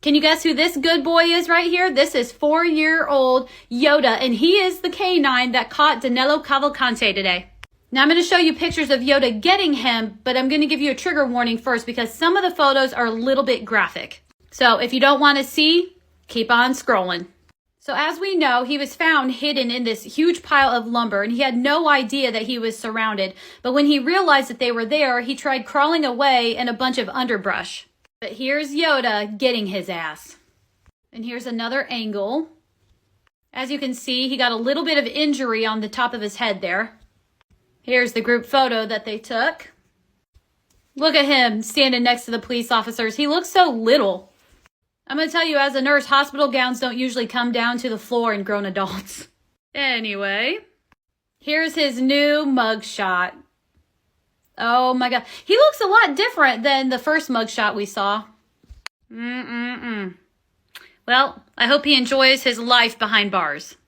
Can you guess who this good boy is right here? This is 4-year-old Yoda, and he is the canine that caught Danilo Cavalcante today. Now I'm going to show you pictures of Yoda getting him, but I'm going to give you a trigger warning first because some of the photos are a little bit graphic. So if you don't want to see, keep on scrolling. So as we know, he was found hidden in this huge pile of lumber, and he had no idea that he was surrounded. But when he realized that they were there, he tried crawling away in a bunch of underbrush. But here's Yoda getting his ass. And here's another angle. As you can see, he got a little bit of injury on the top of his head there. Here's the group photo that they took. Look at him standing next to the police officers. He looks so little. I'm going to tell you, as a nurse, hospital gowns don't usually come down to the floor in grown adults. Anyway, here's his new mugshot. Oh my God. He looks a lot different than the first mugshot we saw. Well, I hope he enjoys his life behind bars.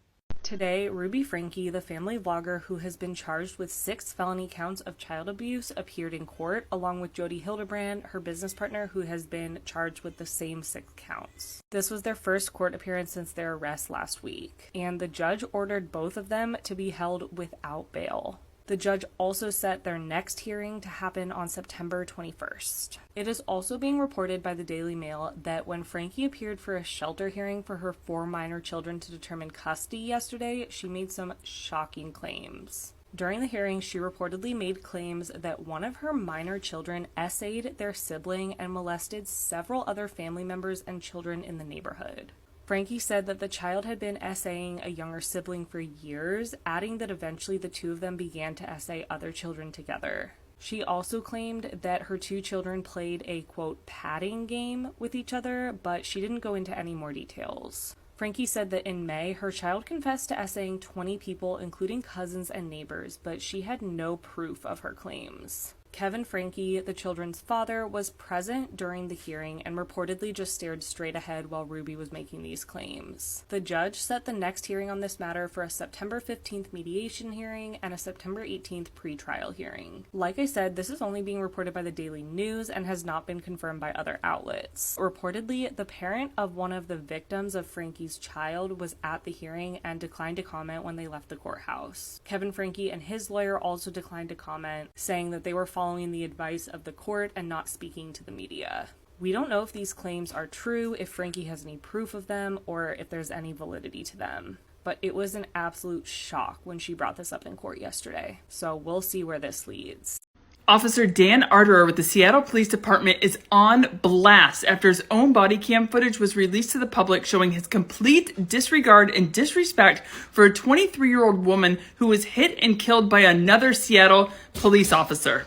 Today, Ruby Franke, the family vlogger who has been charged with 6 felony counts of child abuse, appeared in court, along with Jodi Hildebrand, her business partner, who has been charged with the same 6 counts. This was their first court appearance since their arrest last week, and the judge ordered both of them to be held without bail. The judge also set their next hearing to happen on September 21st. It is also being reported by the Daily Mail that when Franke appeared for a shelter hearing for her 4 minor children to determine custody yesterday, she made some shocking claims. During the hearing, she reportedly made claims that one of her minor children essayed their sibling and molested several other family members and children in the neighborhood. Franke said that the child had been essaying a younger sibling for years, adding that eventually the 2 of them began to essay other children together. She also claimed that her 2 children played a, quote, patting game with each other, but she didn't go into any more details. Franke said that in May, her child confessed to essaying 20 people, including cousins and neighbors, but she had no proof of her claims. Kevin Franke, the children's father, was present during the hearing and reportedly just stared straight ahead while Ruby was making these claims. The judge set the next hearing on this matter for a September 15th mediation hearing and a September 18th pretrial hearing. Like I said, this is only being reported by the Daily News and has not been confirmed by other outlets. Reportedly, the parent of one of the victims of Franke's child was at the hearing and declined to comment when they left the courthouse. Kevin Franke and his lawyer also declined to comment, saying that they were following the advice of the court and not speaking to the media. We don't know if these claims are true, if Franke has any proof of them, or if there's any validity to them. But it was an absolute shock when she brought this up in court yesterday. So we'll see where this leads. Officer Dan Arterer with the Seattle Police Department is on blast after his own body cam footage was released to the public showing his complete disregard and disrespect for a 23-year-old woman who was hit and killed by another Seattle police officer.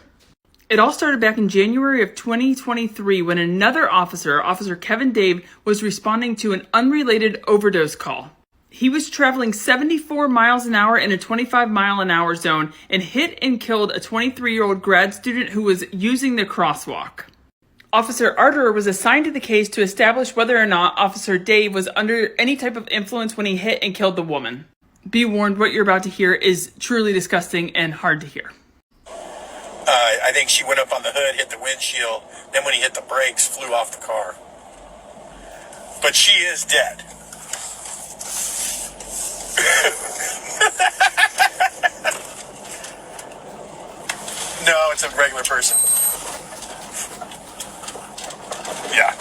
It all started back in January of 2023 when another officer, Officer Kevin Dave, was responding to an unrelated overdose call. He was traveling 74 miles an hour in a 25-mile-an-hour zone and hit and killed a 23-year-old grad student who was using the crosswalk. Officer Arterer was assigned to the case to establish whether or not Officer Dave was under any type of influence when he hit and killed the woman. Be warned, what you're about to hear is truly disgusting and hard to hear. I think she went up on the hood, hit the windshield, then when he hit the brakes, flew off the car. But she is dead. No, it's a regular person. Yeah.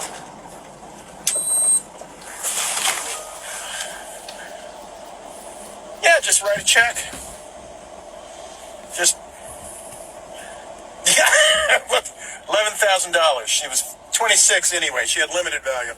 Yeah, just write a check. Just... Yeah, $11,000. She was 26 anyway. She had limited value.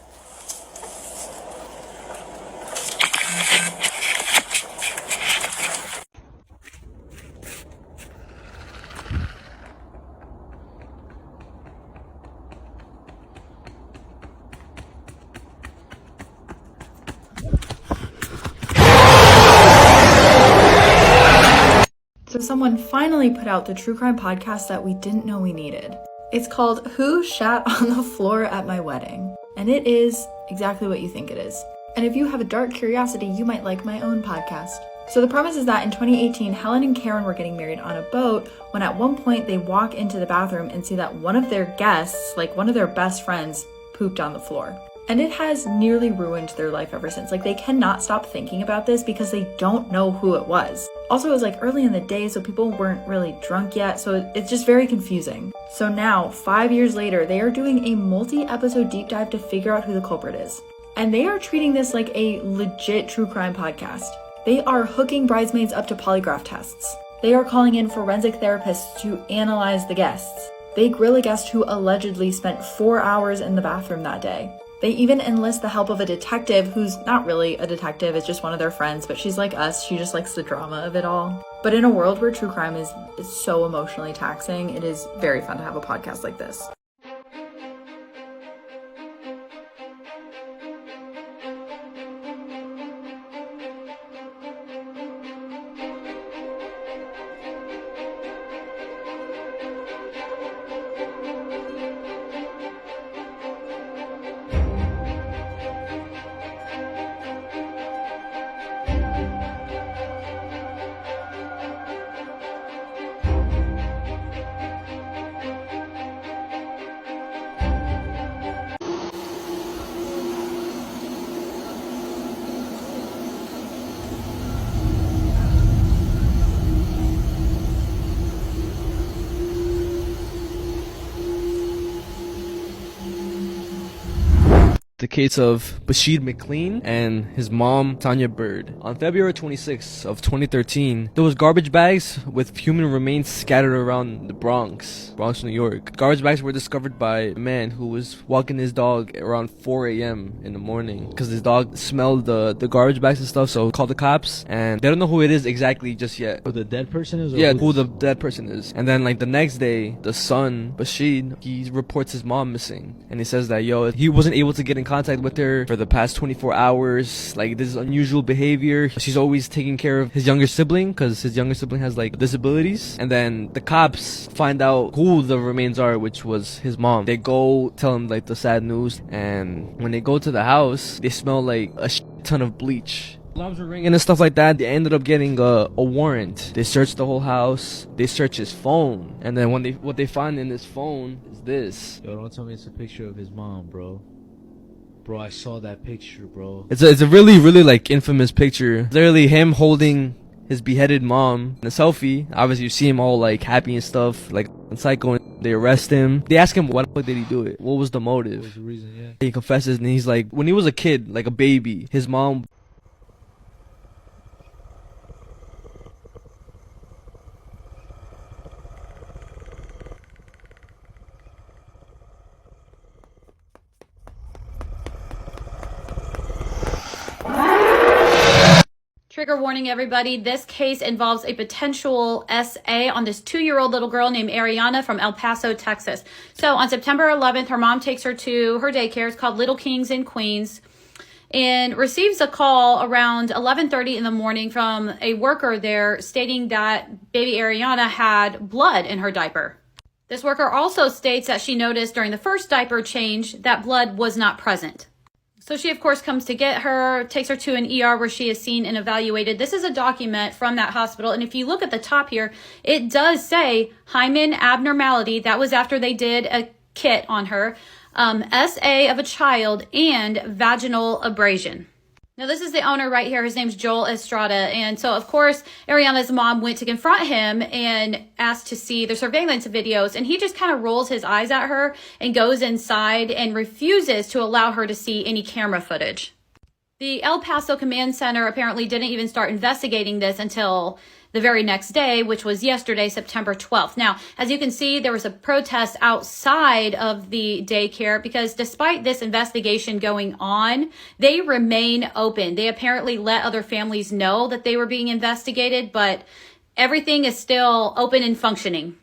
So someone finally put out the true crime podcast that we didn't know we needed. It's called Who Shat on the Floor at My Wedding? And it is exactly what you think it is. And if you have a dark curiosity, you might like my own podcast. So the premise is that in 2018, Helen and Karen were getting married on a boat when at one point they walk into the bathroom and see that one of their guests, like one of their best friends, pooped on the floor. And it has nearly ruined their life ever since. Like, they cannot stop thinking about this because they don't know who it was. Also, it was like early in the day, so people weren't really drunk yet, so it's just very confusing. So now, 5 years later, they are doing a multi-episode deep dive to figure out who the culprit is. And they are treating this like a legit true crime podcast. They are hooking bridesmaids up to polygraph tests. They are calling in forensic therapists to analyze the guests. They grill a guest who allegedly spent 4 hours in the bathroom that day. They even enlist the help of a detective who's not really a detective, it's just one of their friends, but she's like us, she just likes the drama of it all. But in a world where true crime is so emotionally taxing, it is very fun to have a podcast like this. The case of Bashir McLean and his mom, Tanya Bird. On February 26th of 2013, there was garbage bags with human remains scattered around the Bronx, New York. Garbage bags were discovered by a man who was walking his dog around 4 a.m. in the morning because his dog smelled the garbage bags and stuff, so called the cops, and they don't know who it is exactly just yet. Who the dead person is? Or Yeah, who the dead person is. And then like the next day, the son, Bashir, he reports his mom missing, and he says that he wasn't able to get in contact with her for the past 24 hours. Like, this is unusual behavior. She's always taking care of his younger sibling because his younger sibling has like disabilities. And then the cops find out who the remains are, which was his mom. They go tell him like the sad news, and when they go to the house, they smell like a ton of bleach. Alarms were ringing and stuff like that. They ended up getting a warrant. They searched the whole house. They searched his phone, and then what they find in his phone is this. Yo, don't tell me it's a picture of his mom, bro. Bro, I saw that picture, bro. It's a really, really like infamous picture. Literally him holding his beheaded mom in a selfie. Obviously you see him all like happy and stuff, like on Psycho. They arrest him. They ask him why the fuck did he do it? What was the motive? What was the reason? Yeah. He confesses, and he's like, when he was a kid, like a baby, his mom Trigger warning, everybody. This case involves a potential SA on this 2-year-old little girl named Ariana from El Paso, Texas. So on September 11th, her mom takes her to her daycare. It's called Little Kings in Queens, and receives a call around 11:30 in the morning from a worker there stating that baby Ariana had blood in her diaper. This worker also states that she noticed during the first diaper change that blood was not present. So she, of course, comes to get her, takes her to an ER where she is seen and evaluated. This is a document from that hospital. And if you look at the top here, it does say hymen abnormality. That was after they did a kit on her. SA of a child and vaginal abrasion. Now, this is the owner right here. His name's Joel Estrada. And so, of course, Ariana's mom went to confront him and asked to see the surveillance videos. And he just kind of rolls his eyes at her and goes inside and refuses to allow her to see any camera footage. The El Paso Command Center apparently didn't even start investigating this until the very next day, which was yesterday, September 12th. Now, as you can see, there was a protest outside of the daycare because despite this investigation going on, they remain open. They apparently let other families know that they were being investigated, but everything is still open and functioning.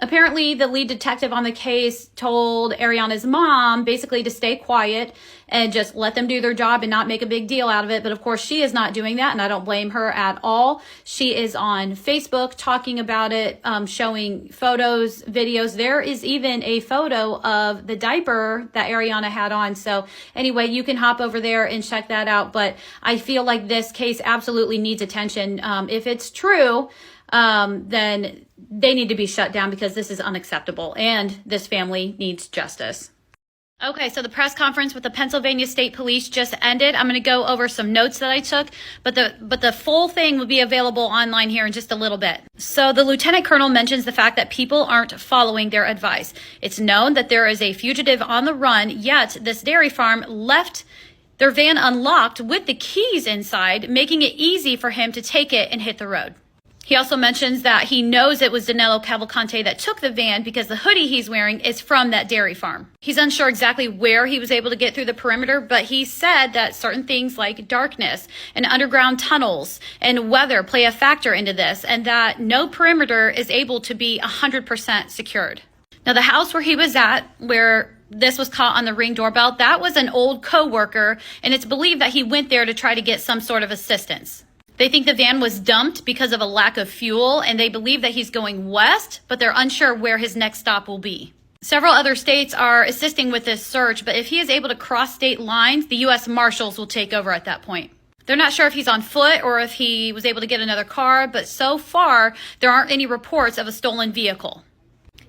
Apparently, the lead detective on the case told Ariana's mom basically to stay quiet and just let them do their job and not make a big deal out of it. But of course, she is not doing that, and I don't blame her at all. She is on Facebook talking about it, showing photos, videos. There is even a photo of the diaper that Ariana had on. So anyway, you can hop over there and check that out. But I feel like this case absolutely needs attention. If it's true, then they need to be shut down because this is unacceptable and this family needs justice. Okay, so the press conference with the Pennsylvania State Police just ended. I'm going to go over some notes that I took, but the full thing will be available online here in just a little bit. So the lieutenant colonel mentions the fact that people aren't following their advice. It's known that there is a fugitive on the run, yet this dairy farm left their van unlocked with the keys inside, making it easy for him to take it and hit the road. He also mentions that he knows it was Danilo Cavalcante that took the van because the hoodie he's wearing is from that dairy farm. He's unsure exactly where he was able to get through the perimeter, but he said that certain things like darkness and underground tunnels and weather play a factor into this, and that no perimeter is able to be 100% secured. Now, the house where he was at, where this was caught on the Ring doorbell, that was an old co-worker, and it's believed that he went there to try to get some sort of assistance. They think the van was dumped because of a lack of fuel, and they believe that he's going west, but they're unsure where his next stop will be. Several other states are assisting with this search, but if he is able to cross state lines, the U.S. Marshals will take over at that point. They're not sure if he's on foot or if he was able to get another car, but so far, there aren't any reports of a stolen vehicle.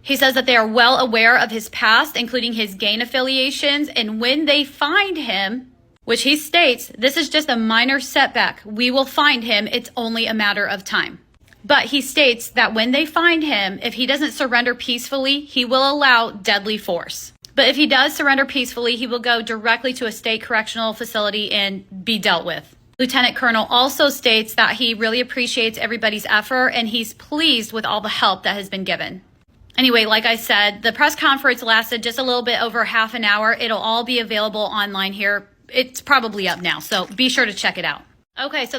He says that they are well aware of his past, including his gang affiliations, and when they find him, which he states, this is just a minor setback. We will find him. It's only a matter of time. But he states that when they find him, if he doesn't surrender peacefully, he will allow deadly force. But if he does surrender peacefully, he will go directly to a state correctional facility and be dealt with. Lieutenant Colonel also states that he really appreciates everybody's effort and he's pleased with all the help that has been given. Anyway, like I said, the press conference lasted just a little bit over half an hour. It'll all be available online here. It's probably up now, so be sure to check it out. Okay, so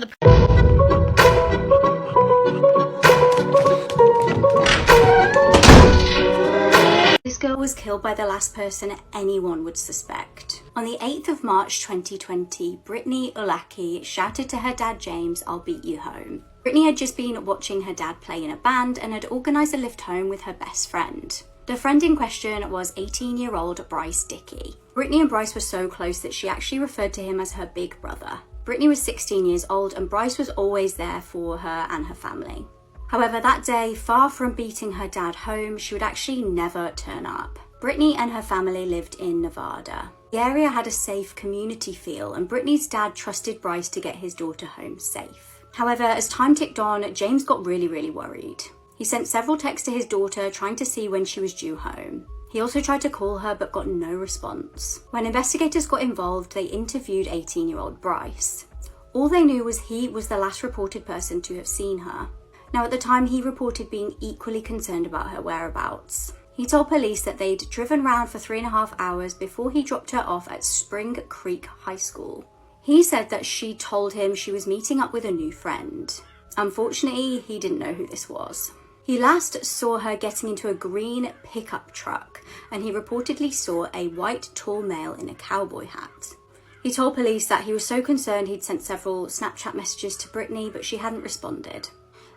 This girl was killed by the last person anyone would suspect. On the 8th of March 2020, Brittany Ulaki shouted to her dad James, "I'll beat you home." Brittany had just been watching her dad play in a band and had organised a lift home with her best friend. The friend in question was 18-year-old Bryce Dickey. Brittany and Bryce were so close that she actually referred to him as her big brother. Brittany was 16 years old and Bryce was always there for her and her family. However, that day, far from beating her dad home, she would actually never turn up. Brittany and her family lived in Nevada. The area had a safe community feel and Brittany's dad trusted Bryce to get his daughter home safe. However, as time ticked on, James got really worried. He sent several texts to his daughter trying to see when she was due home. He also tried to call her but got no response. When investigators got involved, they interviewed 18-year-old Bryce. All they knew was he was the last reported person to have seen her. Now, at the time, he reported being equally concerned about her whereabouts. He told police that they'd driven round for 3.5 hours before he dropped her off at Spring Creek High School. He said that she told him she was meeting up with a new friend. Unfortunately, he didn't know who this was. He last saw her getting into a green pickup truck, and he reportedly saw a white tall male in a cowboy hat. He told police that he was so concerned he'd sent several Snapchat messages to Brittany, but she hadn't responded.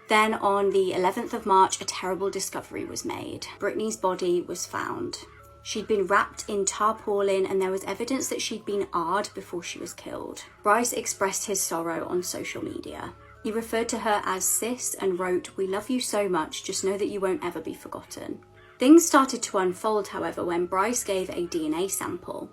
Then on the 11th of March, a terrible discovery was made. Brittany's body was found. She'd been wrapped in tarpaulin and there was evidence that she'd been AR'd before she was killed. Bryce expressed his sorrow on social media. He referred to her as sis and wrote, "We love you so much, just know that you won't ever be forgotten." Things started to unfold, however, when Bryce gave a DNA sample.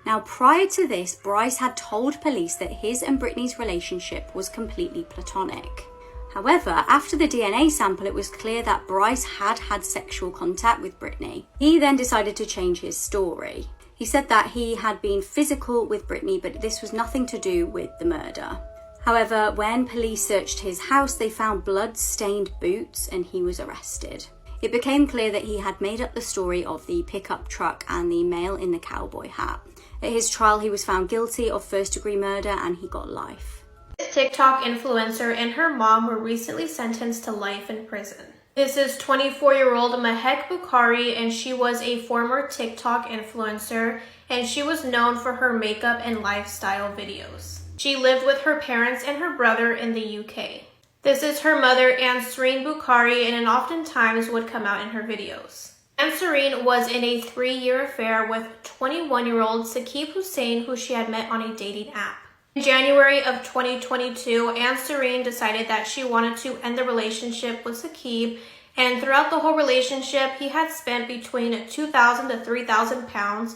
Now, prior to this, Bryce had told police that his and Brittany's relationship was completely platonic. However, after the DNA sample, it was clear that Bryce had had sexual contact with Brittany. He then decided to change his story. He said that he had been physical with Brittany, but this was nothing to do with the murder. However, when police searched his house, they found blood-stained boots and he was arrested. It became clear that he had made up the story of the pickup truck and the male in the cowboy hat. At his trial, he was found guilty of first-degree murder and he got life. This TikTok influencer and her mom were recently sentenced to life in prison. This is 24-year-old Mehek Bukhari, and she was a former TikTok influencer, and she was known for her makeup and lifestyle videos. She lived with her parents and her brother in the UK. This is her mother, Ansareen Bukhari, and it oftentimes would come out in her videos. Ansareen was in a 3-year affair with 21-year-old Saqib Hussain, who she had met on a dating app. In January of 2022, Ansareen decided that she wanted to end the relationship with Saqib, and throughout the whole relationship, he had spent between 2,000 to 3,000 pounds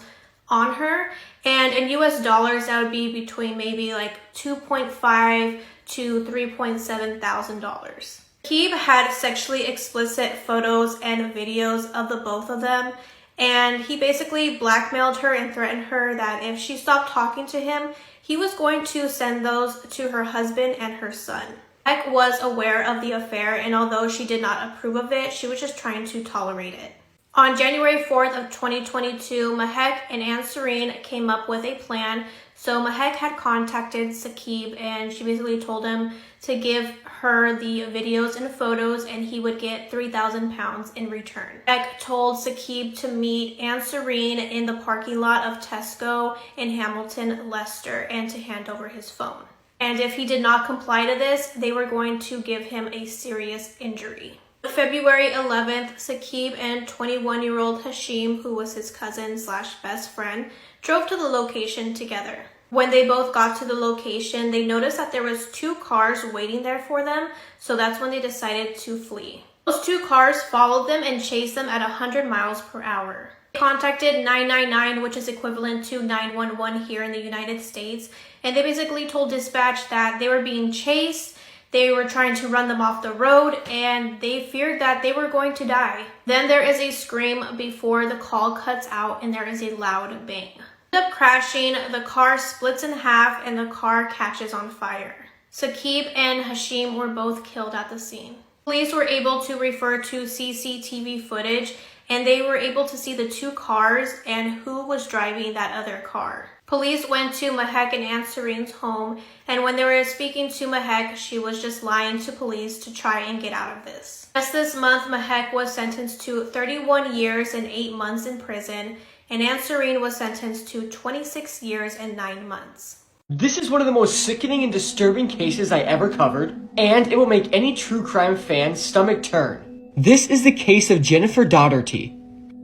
on her. And in US dollars, that would be between maybe like $2.5 to $3.7 thousand. Sakib had sexually explicit photos and videos of the both of them. And he basically blackmailed her and threatened her that if she stopped talking to him, he was going to send those to her husband and her son. Mahek was aware of the affair, and although she did not approve of it, she was just trying to tolerate it. On January 4th of 2022, Mahek and Ansarine came up with a plan. So Mahek had contacted Sakib and she basically told him to give her the videos and photos and he would get 3,000 pounds in return. Mahek told Sakib to meet Ansarine in the parking lot of Tesco in Hamilton, Leicester, and to hand over his phone. And if he did not comply to this, they were going to give him a serious injury. February 11th, Sakib and 21-year-old Hashim, who was his cousin / best friend, drove to the location together. When they both got to the location, they noticed that there was 2 cars waiting there for them, so that's when they decided to flee. Those 2 cars followed them and chased them at 100 miles per hour. They contacted 999, which is equivalent to 911 here in the United States, and they basically told dispatch that they were being chased. They were trying to run them off the road and they feared that they were going to die. Then there is a scream before the call cuts out and there is a loud bang. End up crashing, the car splits in half and the car catches on fire. Sakib and Hashim were both killed at the scene. Police were able to refer to CCTV footage and they were able to see the 2 cars and who was driving that other car. Police went to Mahek and Ansarine's home, and when they were speaking to Mahek, she was just lying to police to try and get out of this. Just this month, Mahek was sentenced to 31 years and 8 months in prison, and Ansarine was sentenced to 26 years and 9 months. This is one of the most sickening and disturbing cases I ever covered, and it will make any true crime fan's stomach turn. This is the case of Jennifer Dougherty.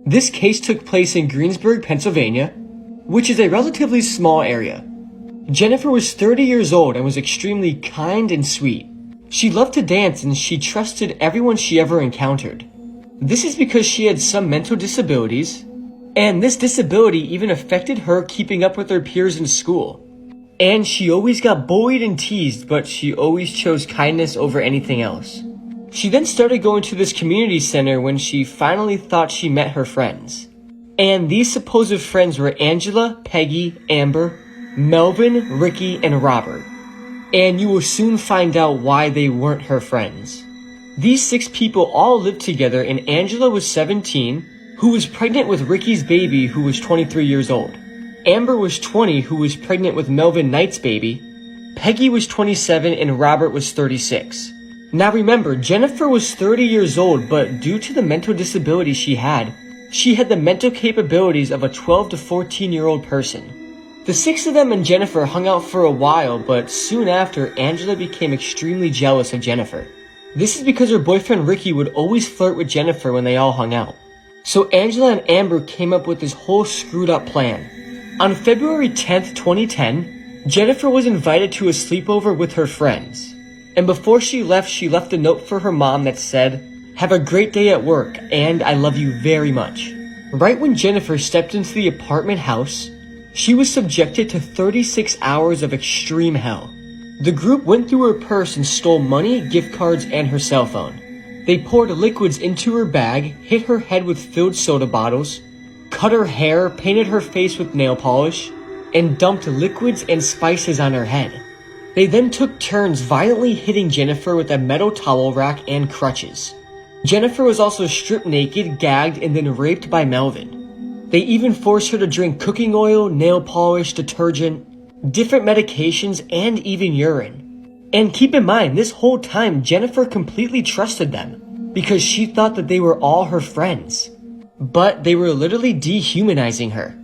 This case took place in Greensburg, Pennsylvania, which is a relatively small area. Jennifer was 30 years old and was extremely kind and sweet. She loved to dance and she trusted everyone she ever encountered. This is because she had some mental disabilities, and this disability even affected her keeping up with her peers in school. And she always got bullied and teased, but she always chose kindness over anything else. She then started going to this community center when she finally thought she met her friends. And these supposed friends were Angela, Peggy, Amber, Melvin, Ricky, and Robert. And you will soon find out why they weren't her friends. These 6 people all lived together, and Angela was 17, who was pregnant with Ricky's baby, who was 23 years old. Amber was 20, who was pregnant with Melvin Knight's baby. Peggy was 27, and Robert was 36. Now remember, Jennifer was 30 years old, but due to the mental disability she had the mental capabilities of a 12 to 14-year-old person. The 6 of them and Jennifer hung out for a while, but soon after, Angela became extremely jealous of Jennifer. This is because her boyfriend Ricky would always flirt with Jennifer when they all hung out. So Angela and Amber came up with this whole screwed up plan. On February 10th, 2010, Jennifer was invited to a sleepover with her friends. And before she left a note for her mom that said, "Have a great day at work, and I love you very much." Right when Jennifer stepped into the apartment house, she was subjected to 36 hours of extreme hell. The group went through her purse and stole money, gift cards, and her cell phone. They poured liquids into her bag, hit her head with filled soda bottles, cut her hair, painted her face with nail polish, and dumped liquids and spices on her head. They then took turns violently hitting Jennifer with a metal towel rack and crutches. Jennifer was also stripped naked, gagged, and then raped by Melvin. They even forced her to drink cooking oil, nail polish, detergent, different medications, and even urine. And keep in mind, this whole time, Jennifer completely trusted them because she thought that they were all her friends. But they were literally dehumanizing her.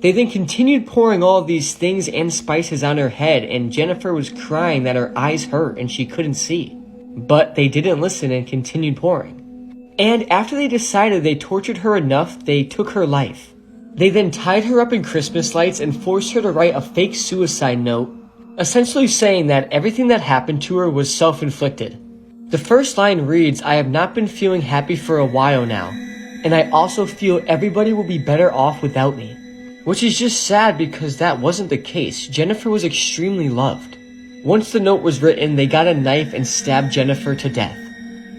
They then continued pouring all of these things and spices on her head, and Jennifer was crying that her eyes hurt and she couldn't see. But they didn't listen and continued pouring. And after they decided they tortured her enough, they took her life. They then tied her up in Christmas lights and forced her to write a fake suicide note, essentially saying that everything that happened to her was self-inflicted. The first line reads, "I have not been feeling happy for a while now, and I also feel everybody will be better off without me." Which is just sad because that wasn't the case. Jennifer was extremely loved. Once the note was written, they got a knife and stabbed Jennifer to death.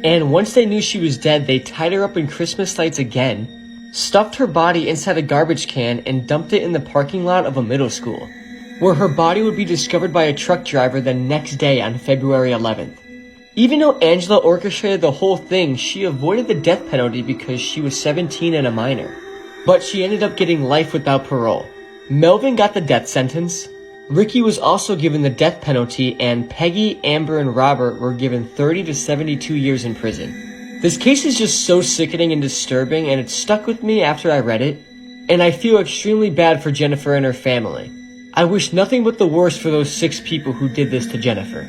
And once they knew she was dead, they tied her up in Christmas lights again, stuffed her body inside a garbage can, and dumped it in the parking lot of a middle school, where her body would be discovered by a truck driver the next day on February 11th. Even though Angela orchestrated the whole thing, she avoided the death penalty because she was 17 and a minor. But she ended up getting life without parole. Melvin got the death sentence. Ricky was also given the death penalty, and Peggy, Amber, and Robert were given 30 to 72 years in prison. This case is just so sickening and disturbing, and it stuck with me after I read it, and I feel extremely bad for Jennifer and her family. I wish nothing but the worst for those 6 people who did this to Jennifer.